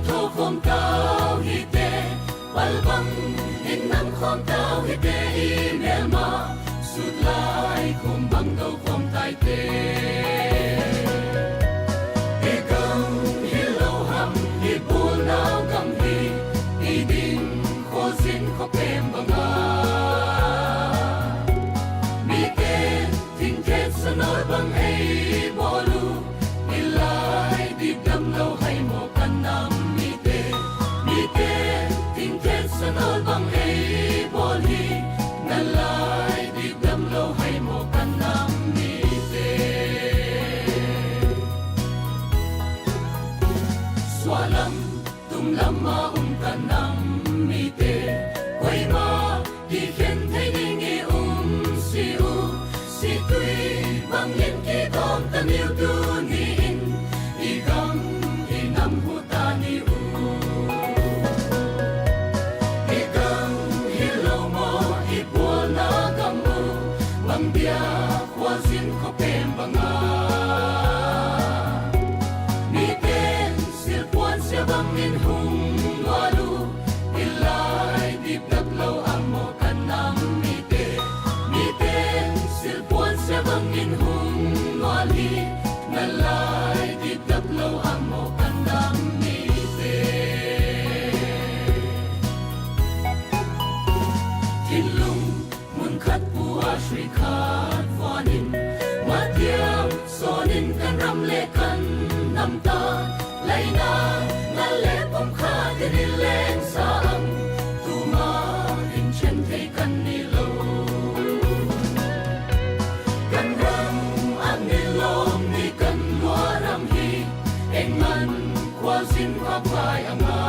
thô khom tao hi te bal bang in nam khom tao hi te email ma sut lai khom bang do khom tai te e gam hi lo ham hi bul nao gam hi i ding kho sin kho pem banga mi te tin ke sanor bang ei bolu ilai di dam lo hai mo kanam mi te tin ke sanor bang ei boli nalai di dam lo hai mo kanam mi te swalam tum lama kanam mi te koi ma di khen thai ding e si u si tui bang yen ki tom tan yêu tu ni in i gam i nam hu ta ni u i gam hi lo mo i bua na gam u bang bia kwa sin ko pem banga mi ten sil puan se bang in hung walu ilai dip dak lo amo kanam mi ten sil puan se bang in hung wali nalai dip dak lo amo kanam mi te tin lung mun khat bua shri khat vanin matiam sonin kan ram le kan nam ta laina na le pom kha tin len sa am tu ma in chen thei kan ni lo kan ram an ni lom ni kan lua ram hi engan kwa sin kwa pai anga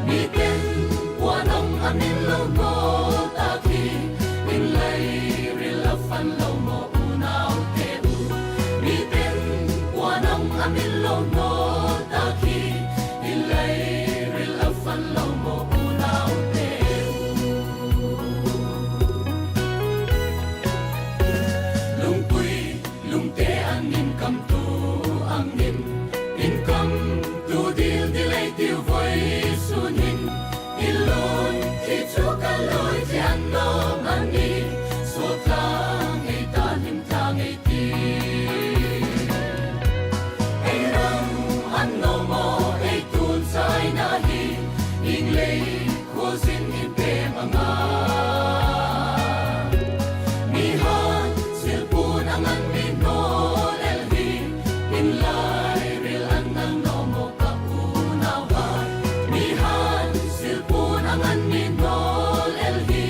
mi ten kwa nam an ni lo no ta ki in lai ri la fan lo mo unao te u mi ten kwa nam an ni lo no ta ki in lai ri la fan lo mo unao te lung pui lung te an nin kam tu ang nin in kam tu dil dilay tiu voi sunin ilon ti chu ka loi ti an no mani so tang ei ta lim tang ei ti ei ram an no mo ei tun sai na hi ing lei ko sin in pe manga mi han sil pun angan mi no el hi in lai ril an nang no mo ka unaw ha mi han sil pun angan mi no el hi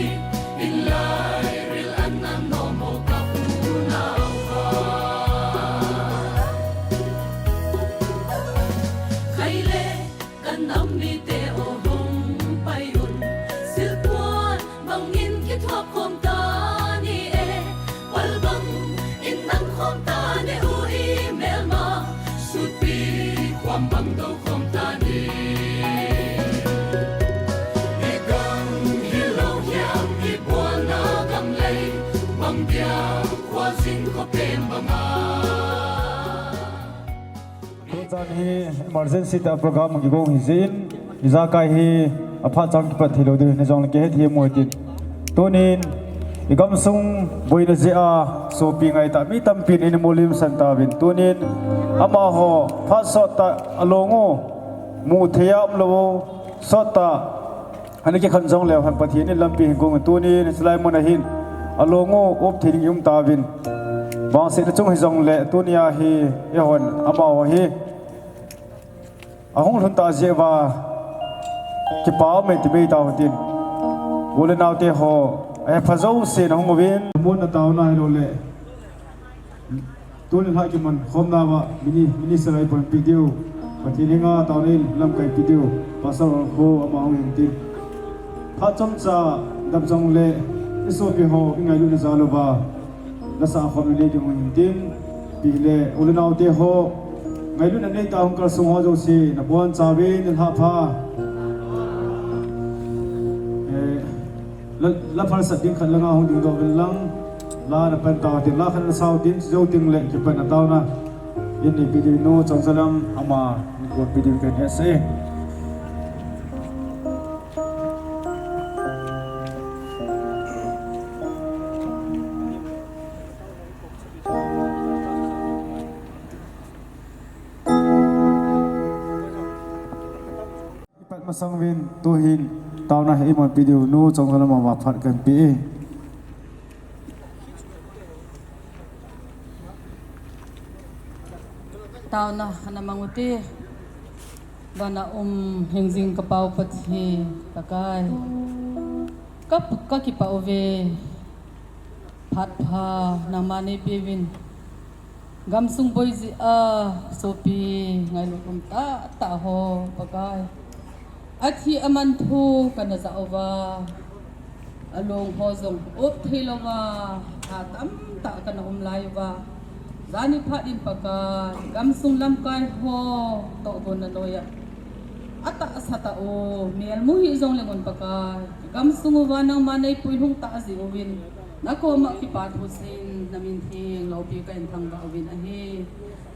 in lai ril an nang no mo ka unaw ha khai le kan nam mi te o hong pai un sil puan bang in ki thop khom ta ni e wal bang in nang khom ta ne u email ma sut pi kwam bang do khom ta ni e gam hi lo hiam hi bua na gam lei bang bia kwa sin ko pem banga Tuan hi emergency ta program ki gong hi zin iza kai hi apha chang ki pathilo de ne jong ke he thi moi tin tonin igam sung boina je a so pi ngai ta mi tam pin in molim san ta bin tonin ama ho pha so ta alongo mu theyam lo so ta ani ke khan jong le han pathi ni lampi gong tonin slai mon hin alongo op thing yum ta bin bang se chung hi jong le tonia hi e hon ama ho hi ahong hun ta je wa ki pa me ti be ta tin bole naw te ho e phazau se na hong win mon na taw na lo le tun ha ki man khom na wa mini sarai pon video pati ringa taw ni lam kai video pasal ho ama hong tin pha chom cha dam jong le iso bi ho ingai lu na za lo ba la sa khom le di hong tin bi le bole naw te ho ngai lu na nei ta hong kar sung ho jo si na bon cha we ni ha pha la phar sat ding khan langa hong ding do lang la na pan ta tin la khan sau tin zo ting le ki pan ta na ini video no trong salam ama buat video kan hese ipat masang win tuhin tao na imon video no trong salam ama phat kan pi tao na manguti bana hengzing kapau pati takai ka kipa ove phat pha namani bevin gamsung boizi a sopi ngai lukum ta ho pakai athi aman thu kana za ova along hozong op thilowa atam ta kana lai wa Zani padin paka gamsung lam kai ho to bon na noya ata asata o mial muhi zong lengon paka gamsung wanang manay puihung ta azi ovin nako makipat husin namin thing lopi kain thang ba ovin ahi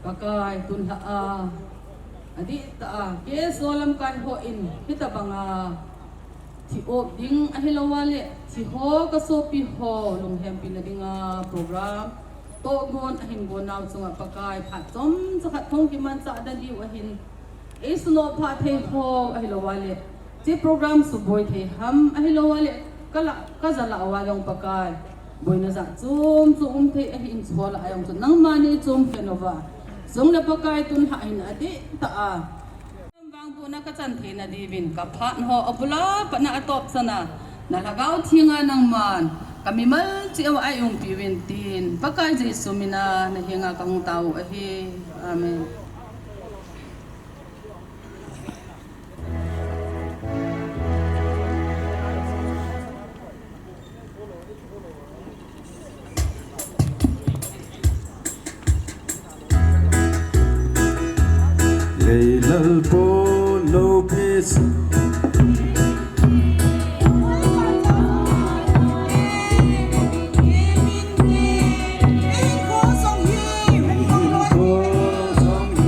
paka tun ha a adi ta ke solam kai ho in kita banga ti o ding ahilawale ti ho ka sopi ho long hem pinadinga program to gon ahin gonaw sunga pakai phatom sakat thong kiman sa dali wahin isno pha the ho ahilawale ti program suboy the ham ahilawale kala kazala awalong pakai boina za zum the ahin sola ayong to nang mani zum kenova zong na pakai tun ha in adi ta a bang bu na ka chan the na divin ka phat ho abula pa na atop sana nalagaw thinga nang man kami mal ci ay yung piwintin pagka Jesu mina nahinga kang tao ahi amen leilal po lopez Hãy subscribe cho kênh Ghiền Mì Gõ để không bỏ lỡ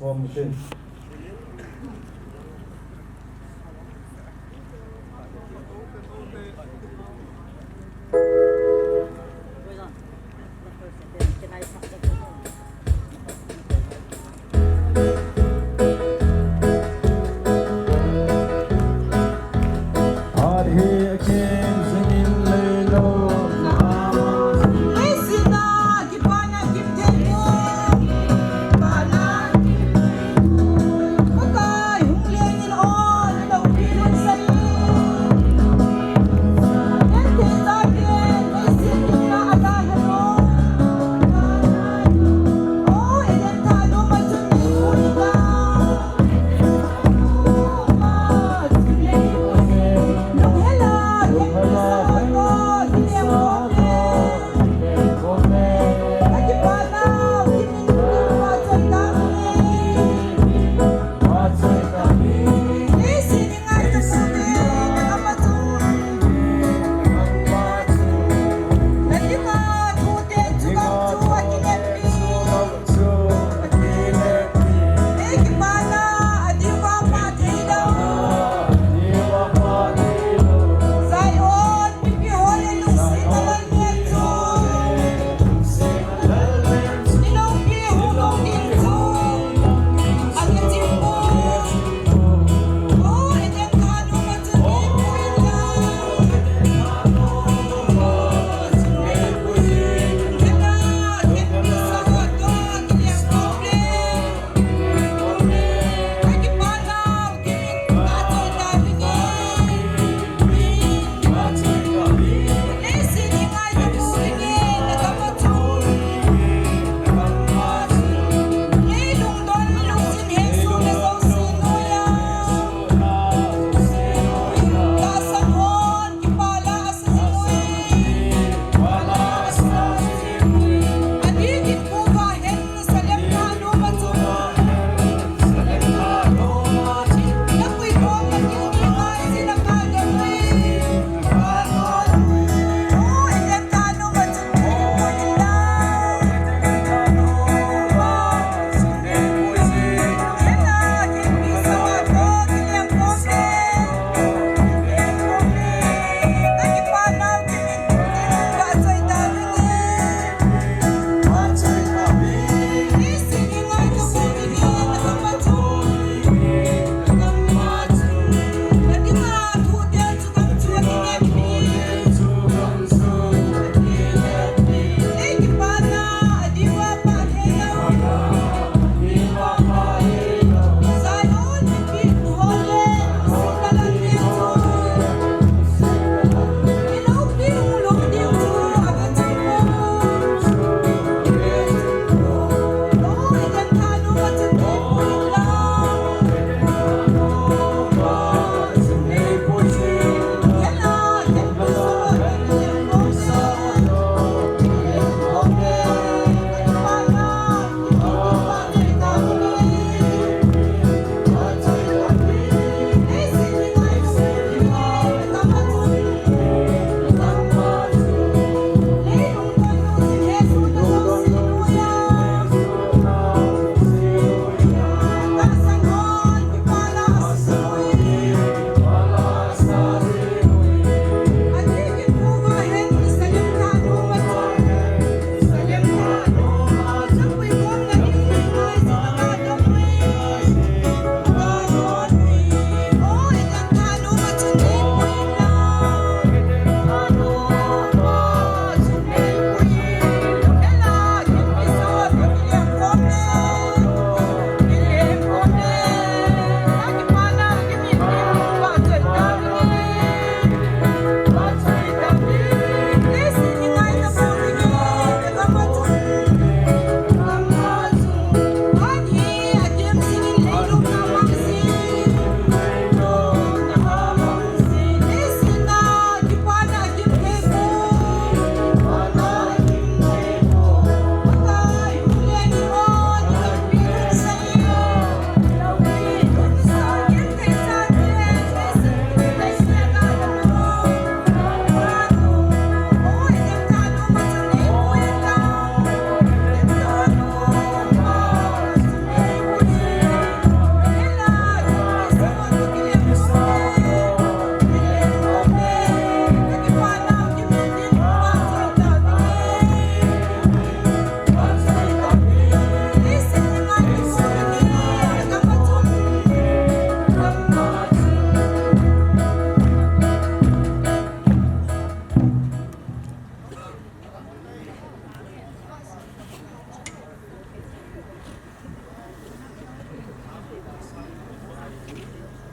form te Adhi akim singin lelo Lesina, gipana, giptengo, bala,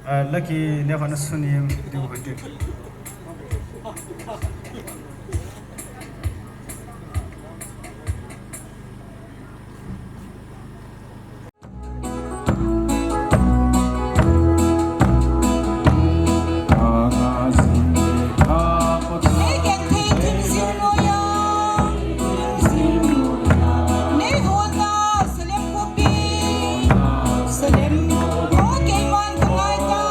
lucky never sunim du hote Salem, okay, man, kamay ka,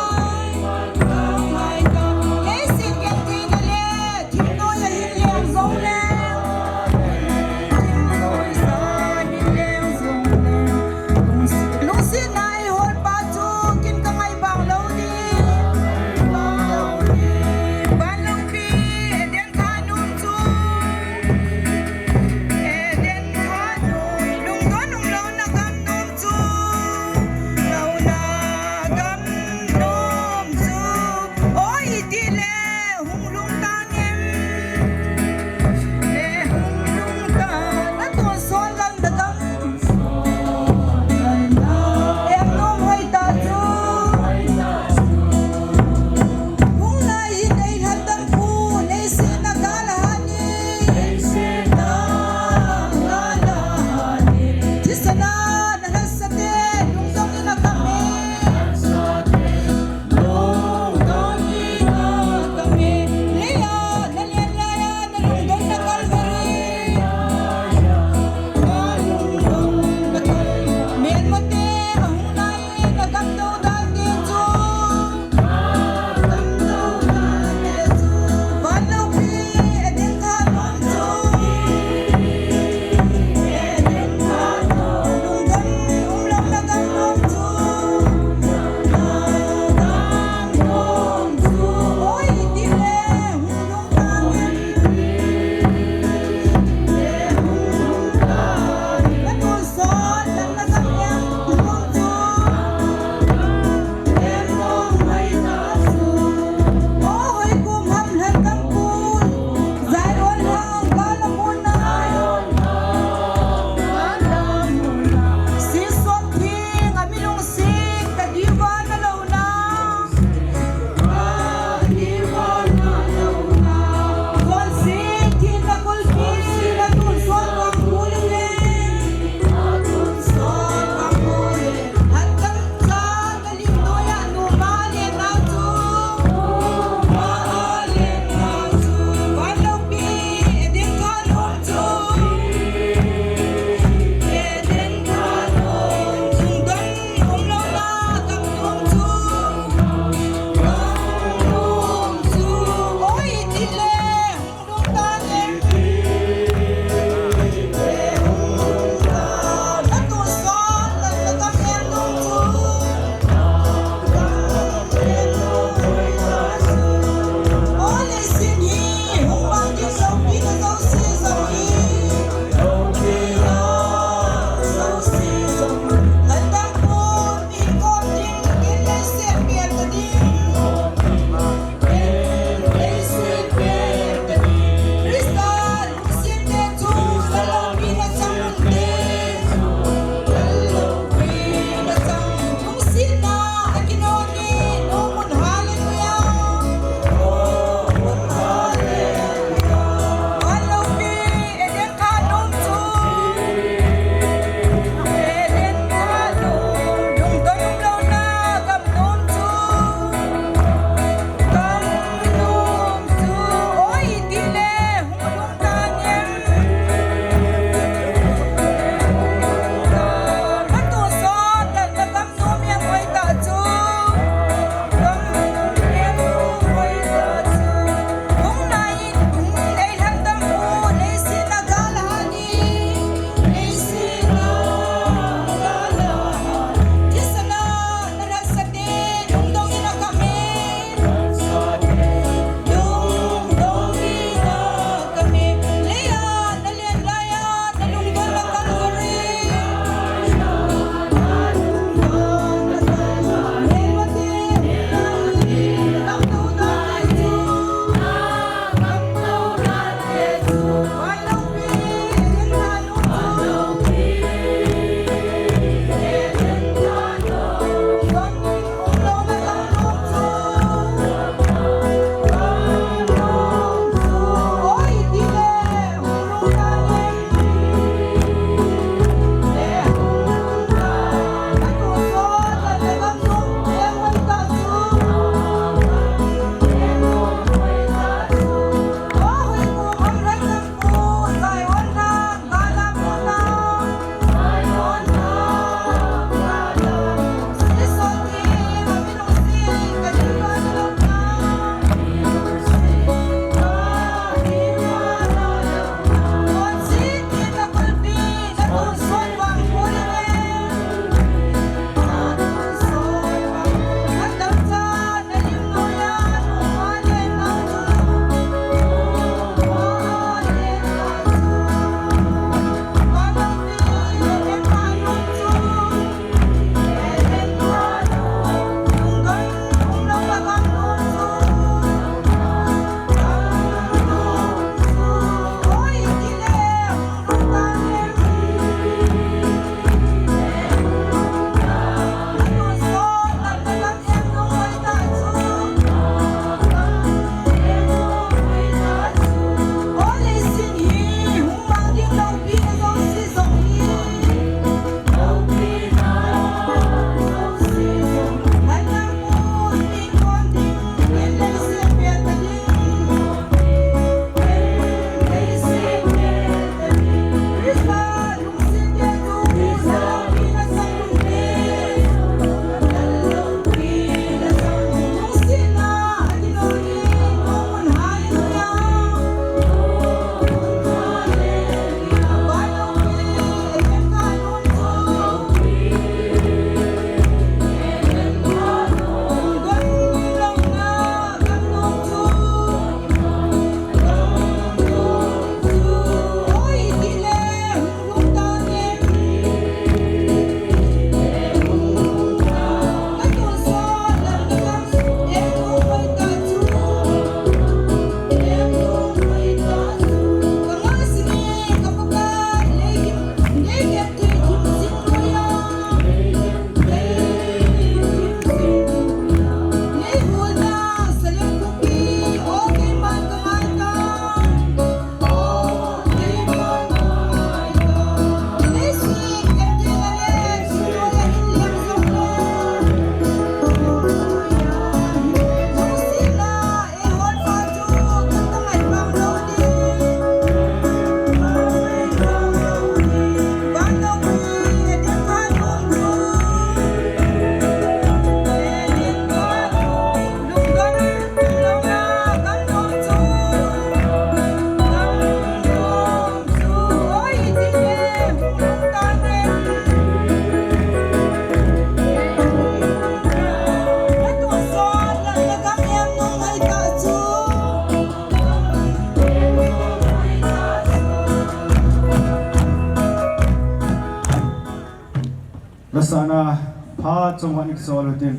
la sana pha chungwan ik solutin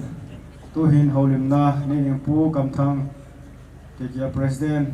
tu hin holim na ni pu kam thang ke kia president